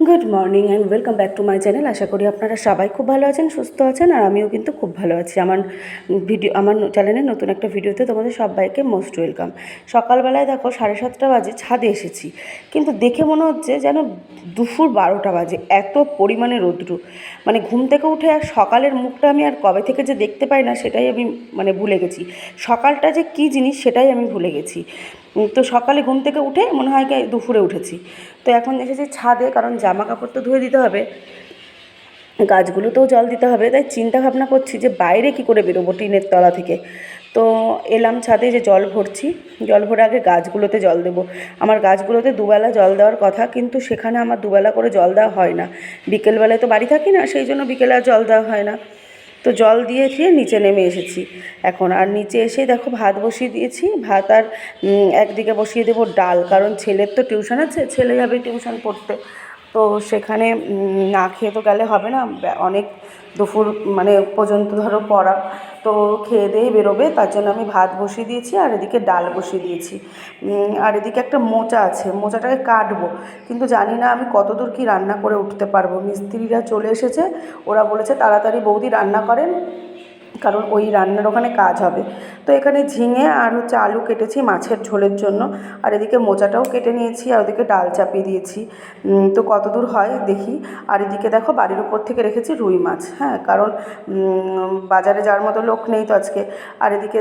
Good morning and welcome back to my channel. আশা করি আপনারা সবাই খুব ভালো আছেন, সুস্থ আছেন, আর আমিও কিন্তু খুব ভালো আছি। আমার চ্যানেলের নতুন একটা ভিডিওতে তোমাদের সবাইকে মোস্ট ওয়েলকাম। সকালবেলায় দেখো 7:30 বাজে, ছাদে এসেছি, কিন্তু দেখে মনে হচ্ছে যেন দুপুর 12টা বাজে, এত পরিমাণে রৌদ্র। ঘুম থেকে উঠে আর সকালের মুখটা আমি আর কবে থেকে যে দেখতে পাই না সেটাই আমি ভুলে গেছি। সকালটা যে কী জিনিস সেটাই আমি ভুলে গেছি। তো সকালে ঘুম থেকে উঠে মনে হয় কি দুপুরে উঠেছি। তো এখন এসেছি ছাদে, কারণ জামা কাপড় তো ধুয়ে দিতে হবে, গাছগুলোতেও জল দিতে হবে। তাই চিন্তা ভাবনা করছি যে বাইরে কি করে বেরোবো টিনের তলা থেকে। তো এলাম ছাদে, যে জল ভরছি, জল ভরে আগে গাছগুলোতে জল দেবো। আমার গাছগুলোতে দুবেলা জল দেওয়ার কথা, কিন্তু সেখানে আমার দুবেলা করে জল দেওয়া হয় না। বিকেলবেলায় তো বাড়ি থাকি না, সেই জন্য বিকেলে আর জল দেওয়া হয় না। তো জল দিয়ে খেয়ে নিচে নেমে এসেছি এখন। আর নিচে এসে দেখো ভাত বসিয়ে দিয়েছি। ভাত আর একদিকে বসিয়ে দেবো ডাল, কারণ ছেলের তো টিউশন আছে, ছেলে যাবে টিউশন পড়তে। তো সেখানে না খেয়ে তো গেলে হবে না, অনেক দুপুর পর্যন্ত ধরো পড়া। তো খেয়ে দিয়েই বেরোবে, তার জন্য আমি ভাত বসিয়ে দিয়েছি আর এদিকে ডাল বসিয়ে দিয়েছি। আর এদিকে একটা মোচা আছে, মোচাটাকে কাটবো, কিন্তু জানি না আমি কতদূর কি রান্না করে উঠতে পারবো। মিস্ত্রিরা চলে এসেছে, ওরা বলেছে তাড়াতাড়ি বৌদি রান্না করেন, কারণ ওই রান্নার ওখানে কাজ হবে। তো এখানে ঝিঙে আর আলু কেটেছি মাছের ঝোলের জন্য, আর এদিকে মোচাটাও কেটে নিয়েছি, আর ওদিকে ডাল চাপিয়ে দিয়েছি। তো কতদূর হয় দেখি। আর এদিকে দেখো বাড়ির উপর থেকে রেখেছি রুই মাছ, হ্যাঁ, কারণ বাজারে যাওয়ার মতো লোক নেই তো আজকে। আর এদিকে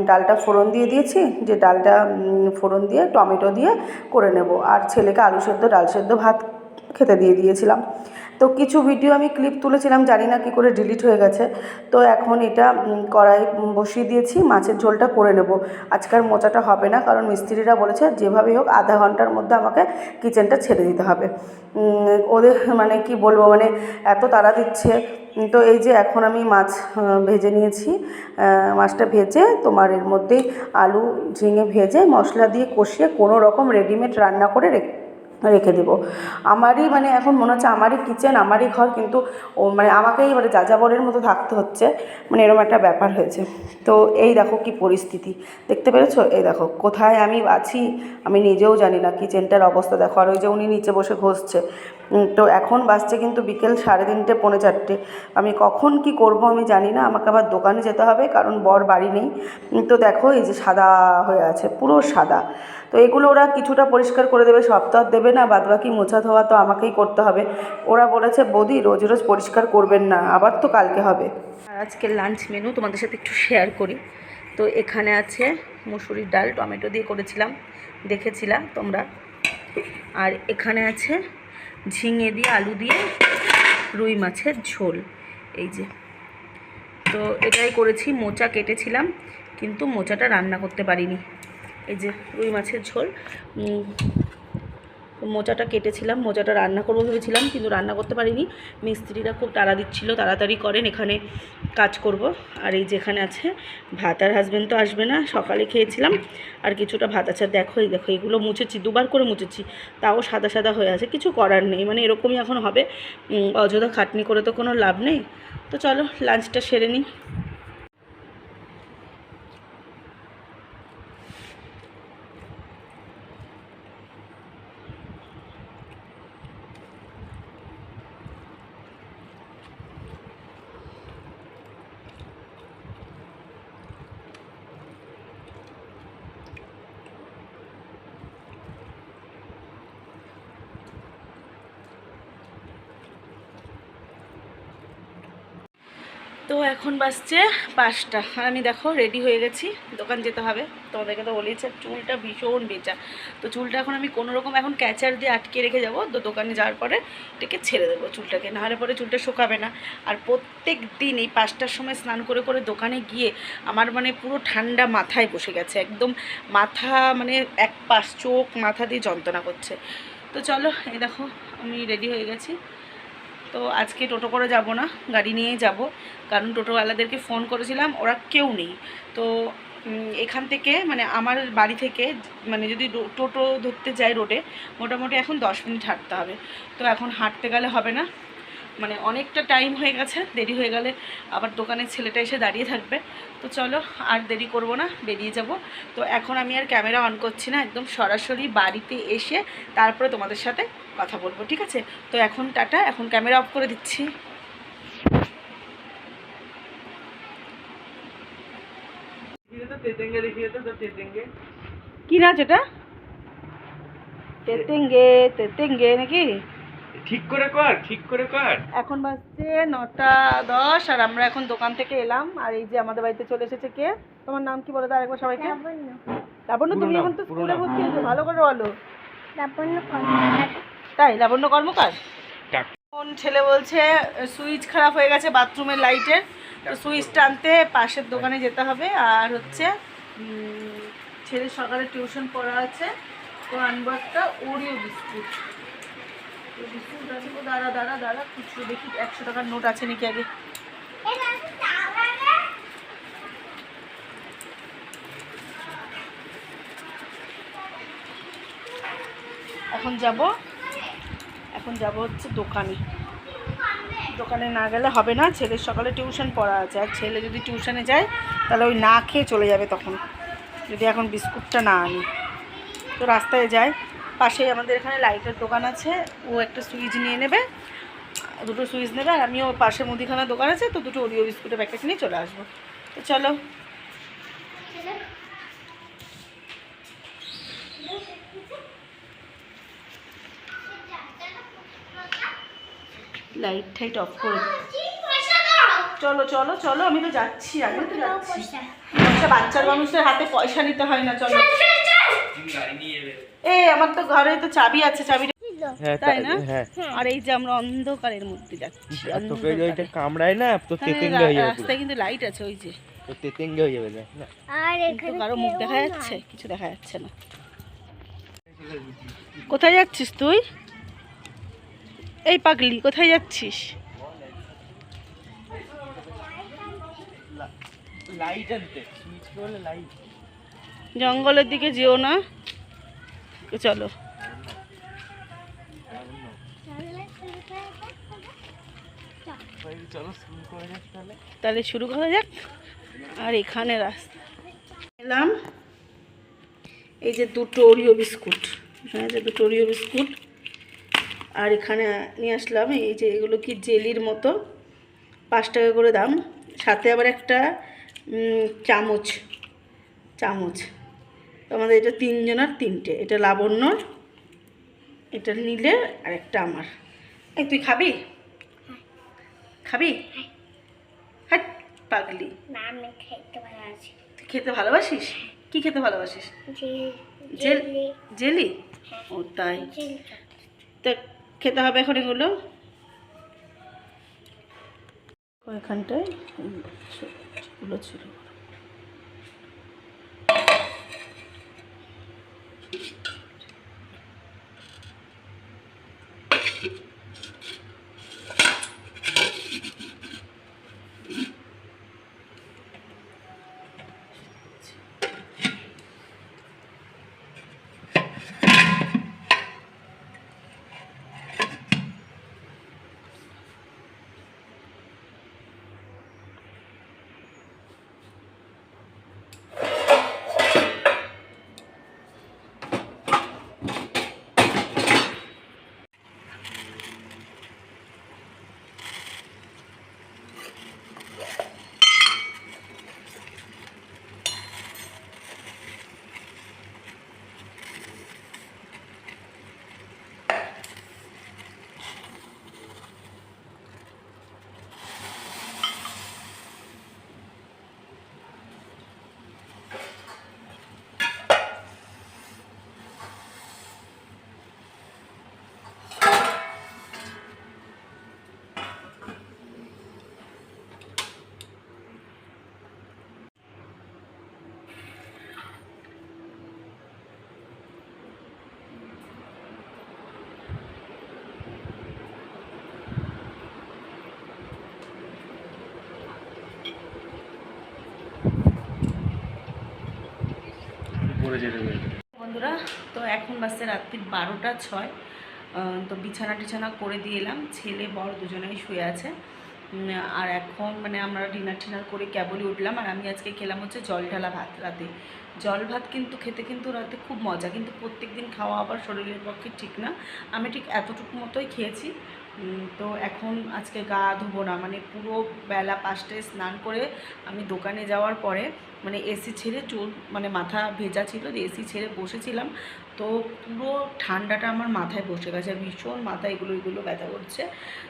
ডালটা ফোড়ন দিয়ে দিয়েছি, যে ডালটা ফোড়ন দিয়ে টমেটো দিয়ে করে নেব। আর ছেলেকে আলু সেদ্ধ ডাল সেদ্ধ ভাত খেতে দিয়ে দিয়েছিলাম। তো কিছু ভিডিও আমি ক্লিপ তুলেছিলাম, জানি না কী করে ডিলিট হয়ে গেছে। তো এখন এটা কড়াই বসিয়ে দিয়েছি, মাছের ঝোলটা করে নেব। আজকাল মোচাটা হবে না, কারণ মিস্ত্রিরা বলেছে যেভাবেই হোক আধা ঘন্টার মধ্যে আমাকে কিচেনটা ছেড়ে দিতে হবে। ওদের কি বলবো, এত তাড়া দিচ্ছে। তো এই যে এখন আমি মাছ ভেজে নিয়েছি। মাছটা ভেজে তোমার এর মধ্যেই আলু ঝিঙে ভেজে মশলা দিয়ে কষিয়ে কোনো রকম রেডিমেড রান্না করে রেখে দেবো। আমারই এখন মনে হচ্ছে আমারই কিচেন, আমারই ঘর, কিন্তু ও আমাকেই যাযাবরের মতো থাকতে হচ্ছে, এরকম একটা ব্যাপার হয়েছে। তো এই দেখো কি পরিস্থিতি, দেখতে পেরেছো? এই দেখো কোথায় আমি আছি, আমি নিজেও জানি না। কিচেনটার অবস্থা দেখো। আর ওই যে উনি নিচে বসে ঘষছে। তো এখন বাজছে কিন্তু বিকেল 3:30 পৌনে 4টে। আমি কখন কি করব আমি জানি না। আমাকে আবার দোকানে যেতে হবে, কারণ বর বাড়ি নেই। তো দেখো এই যে সাদা হয়ে আছে, পুরো সাদা। তো এগুলো ওরা কিছুটা পরিষ্কার করে দেবে, সব তো আর দেবে না, বাদবাকি মোছা ধোয়া তো আমাকেই করতে হবে। ওরা বলেছে বৌদি রোজ রোজ পরিষ্কার করবেন না, আবার তো কালকে হবে। আর আজকের লাঞ্চ মেনু তোমাদের সাথে একটু শেয়ার করি। তো এখানে আছে মুসুরির ডাল, টমেটো দিয়ে করেছিলাম, দেখেছিলাম তোমরা। আর এখানে আছে ঝিঙে দিয়ে আলু দিয়ে রুই মাছের ঝোল, এই যে। তো এটাই করেছি। মোচা কেটেছিলাম, কিন্তু মোচাটা রান্না করতে পারিনি। এই যে রুই মাছের ঝোল। মোচাটা কেটেছিলাম, মোচাটা রান্না করবো ভেবেছিলাম, কিন্তু রান্না করতে পারিনি। মিস্ত্রিরা খুব তাড়া দিচ্ছিলো, তাড়াতাড়ি করেন, এখানে কাজ করব। আর এই যেখানে আছে ভাত। আর হাজব্যান্ড তো আসবে না, সকালে খেয়েছিলাম, আর কিছুটা ভাত আছে। দেখো এই দেখো, এগুলো মুছেছি, দুবার করে মুছেছি, তাও সাদা সাদা হয়ে আছে। কিছু করার নেই, এরকমই এখন হবে। অযথা খাটনি করে তো কোনো লাভ নেই। তো চলো লাঞ্চটা সেরে নিই। তো এখন বাজছে 5টা, আর আমি দেখো রেডি হয়ে গেছি, দোকান যেতে হবে। তোমাদেরকে তো বলেছে চুলটা ভীষণ বেচা। তো চুলটা এখন আমি কোনোরকম এখন ক্যাচার দিয়ে আটকে রেখে যাবো। তো দোকানে যাওয়ার পরে এটাকে ছেড়ে দেবো চুলটাকে, নাহলে পরে চুলটা শুকাবে না। আর প্রত্যেক দিন এই 5টার সময় স্নান করে করে দোকানে গিয়ে আমার পুরো ঠান্ডা মাথায় বসে গেছে, একদম মাথা এক পাশ চোখ মাথা দিয়ে যন্ত্রণা করছে। তো চলো এই দেখো আমি রেডি হয়ে গেছি। তো আজকে টোটো করে যাব না, গাড়ি নিয়েই যাব, কারণ টোটোওয়ালাদেরকে ফোন করেছিলাম, ওরা কেউ নেই। তো এখান থেকে আমার বাড়ি থেকে যদি টোটো ধরতে যাই রোডে, মোটামুটি এখন 10 মিনিট হাঁটতে হবে। তো এখন হাঁটতে গেলে হবে না, অনেকটা টাইম হয়ে গেছে, দেরি হয়ে গেলে আবার দোকানের ছেলেটা এসে দাঁড়িয়ে থাকবে। তো চলো আর দেরি করব না, বেরিয়ে যাব। তো এখন আমি আর ক্যামেরা অন করছি না, একদম সরাসরি বাড়িতে এসে তারপরে তোমাদের সাথে কথা বলবো, ঠিক আছে? তো এখন টাটা, এখন ক্যামেরা অফ করে দিচ্ছি। কি নাচ এটা? তেতেঙ্গে তেতেঙ্গে নাকি? ঠিক করে কর, ঠিক করে কর। এখন বাজছে 9:10 আর আমরা এখন দোকান থেকে এলাম। আর এই যে আমাদের বাড়িতে চলে এসেছে কে? তোমার নাম কি বলো তো আরেকবার সবাইকে? লাবণ্য। তুমি এখন তো স্কুলে ভর্তি হয়েছো, ভালো করে বলো। লাবণ্য কর্মকার। তাই, লাবণ্য কর্মকার। এখন ছেলে বলছে সুইচ খারাপ হয়ে গেছে বাথরুমের লাইটের, তো সুইচটা আনতে পাশের দোকানে যেতে হবে। আর হচ্ছে ছেলে সকালে টিউশন পড়া আছে, তো আনবো একটা ওরিও বিস্কুট। বিস্কুট আছে তো, দাঁড়া দাঁড়া দাঁড়া, খুচরো দেখি 100 টাকার নোট আছে নাকি আগে। এখন যাব হচ্ছে দোকানে না গেলে হবে না। ছেলের সকালে টিউশন পড়া আছে, আর ছেলে যদি টিউশনে যায় তাহলে ওই না খেয়ে চলে যাবে তখন, যদি এখন বিস্কুটটা না আনি। তো রাস্তায় যায়, পাশেই আমাদের এখানে লাইটের দোকান আছে, ও একটা সুইচ নিয়ে নেবে, দুটো সুইচ নেবে, আর আমিও পাশে মুদিখানার দোকান আছে, তো দুটো ওরিও বিস্কুটের প্যাকেট নিয়ে চলে আসবো। তো চলো। লাইট টাইট অফ করে চলো চলো চলো, আমি তো যাচ্ছি, আমি তো যাচ্ছি। বাচ্চার মানুষের হাতে পয়সা নিতে হয় না, চলো। আমার তো ঘরে তো চাবি আছে, চাবিটা তাই না? আর এই যে আমরা অন্ধকারের মধ্যে যাচ্ছি, কামড়ায় না তো তেতেঙ্গে হয়ে যাবে, রাস্তায় কিন্তু লাইট আছে, ওই যে তো তেতেঙ্গে হয়ে যাবে না। আর এখানে কারো মুখ দেখা যাচ্ছে? কিছু দেখা যাচ্ছে না। কোথায় যাচ্ছিস তুই? এই পাগলি, কোথায় যাচ্ছিস? লাইট আনতে, সুইচ করলে লাইট। জঙ্গলের দিকে যেও না, চলো। তাহলে শুরু করা যাক। আর এখানে রাস্তা এলাম, এই যে দুটো ওরিও বিস্কুট, আর এখানে নিয়ে আসলাম এই যে এগুলো কি জেলির মতো, 5 টাকা করে দাম, সাথে আবার একটা চামচ। তো আমাদের এটা 3 জনের 3টে, এটা লাবণ্যর, এটা নিলে আর একটা আমার। এই তুই খাবি? হ্যাঁ পাগলি, না আমি খেতে ভালোবাসি। তুই খেতে ভালোবাসিস? কি খেতে ভালোবাসিস? জেলি? ও তাই, তো খেতে হবে এখন এগুলো। এখানটায় এগুলো ছিল। বন্ধুরা, তো এখন বাজছে রাত্রি 12টা 6। তো বিছানা টিছানা করে দিয়ে এলাম, ছেলে বড় দুজনেই শুয়ে আছে। আর এখন মানে আমরা ডিনার করে কেবলই উঠলাম। আর আমি আজকে খেলাম হচ্ছে জল ঢালা ভাত রাতে। জল ভাত কিন্তু খেতে কিন্তু রাতে খুব মজা, কিন্তু প্রত্যেক দিন খাওয়া আবার শরীরের পক্ষে ঠিক না। আমি ঠিক এতটুকু মতোই খেয়েছি। তো এখন আজকে গা ধোবো না, মানে পুরো বেলা 5টায় স্নান করে আমি দোকানে যাওয়ার পরে মানে এসি ছেড়ে চুল মানে মাথা ভেজা ছিল, এসি ছেড়ে বসেছিলাম, তো পুরো ঠান্ডাটা আমার মাথায় বসে গেছে, আর ভীষণ মাথা এগুলো ব্যথা করছে।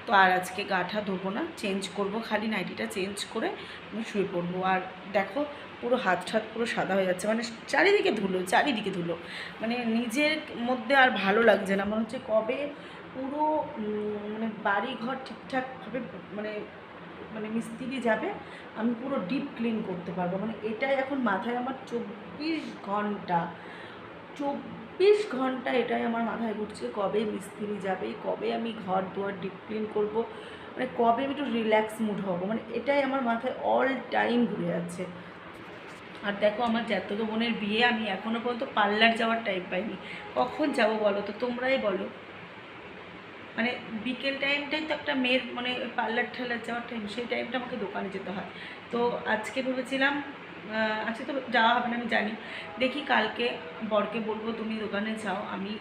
তো আর আজকে গাটা ধোবো না, চেঞ্জ করব, খালি নাইটিটা চেঞ্জ করে আমি শুয়ে পড়বো। আর দেখো পুরো হাত পুরো সাদা হয়ে যাচ্ছে, মানে চারিদিকে ধুলো, মানে নিজের মধ্যে আর ভালো লাগছে না, মনে হচ্ছে কবে পুরো মানে বাড়ি ঘর ঠিকঠাকভাবে মানে মানে মিস্ত্রি যাবে, আমি পুরো ডিপ ক্লিন করতে পারবো। মানে এটাই এখন মাথায় আমার 24 ঘন্টা এটাই আমার মাথায় ঘুরছে, কবে মিস্ত্রি যাবে, কবে আমি ঘর দুয়ার ডিপ ক্লিন করবো, মানে কবে আমি একটু রিল্যাক্স মুড হবো, মানে এটাই আমার মাথায় অল টাইম ঘুরে যাচ্ছে। আর দেখো আমার জ্যাঠতো বোনের বিয়ে, আমি এখনও পর্যন্ত পার্লার যাওয়ার টাইম পাইনি। কখন যাব বলো তো, তোমরাই বলো। মানে বিকেল টাইমটাই তো একটা মেয়ের মানে পার্লার ঠার্লার যাওয়ার টাইম, সেই টাইমটা আমাকে দোকানে যেতে হয়। তো আজকে ভেবেছিলাম আজকে তো যাওয়া হবে না আমি জানি, দেখি কালকে বরকে বলবো তুমি দোকানে যাও, আমি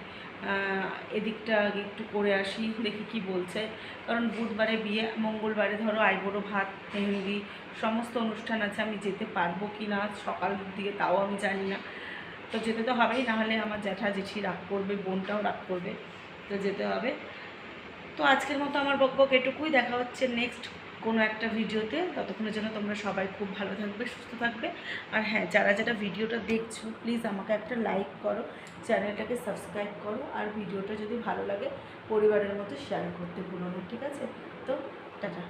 এদিকটা আগে একটু করে আসি, দেখি কি বলছে। কারণ বুধবারে বিয়ে, মঙ্গলবারে ধরো আইবুড়ো ভাত, মেহেন্দি, সমস্ত অনুষ্ঠান আছে, আমি যেতে পারবো কি না সকালের দিকে তাও আমি জানি না। তো যেতে তো হবেই, নাহলে আমার জ্যাঠা জেঠি রাগ করবে, বোনটাও রাগ করবে, তো যেতে হবে। তো আজকের মতো আমার বকবক এটুকুই, দেখা হচ্ছে নেক্সট কোনো একটা ভিডিওতে। ততক্ষণের জন্য তোমরা সবাই খুব ভালো থাকবে, সুস্থ থাকবে। আর হ্যাঁ, যারা ভিডিওটা দেখছো প্লিজ আমাকে একটা লাইক করো, চ্যানেলটাকে সাবস্ক্রাইব করো, আর ভিডিওটা যদি ভালো লাগে পরিবারের মতো শেয়ার করতে ভুলো না, ঠিক আছে? তো টাটা।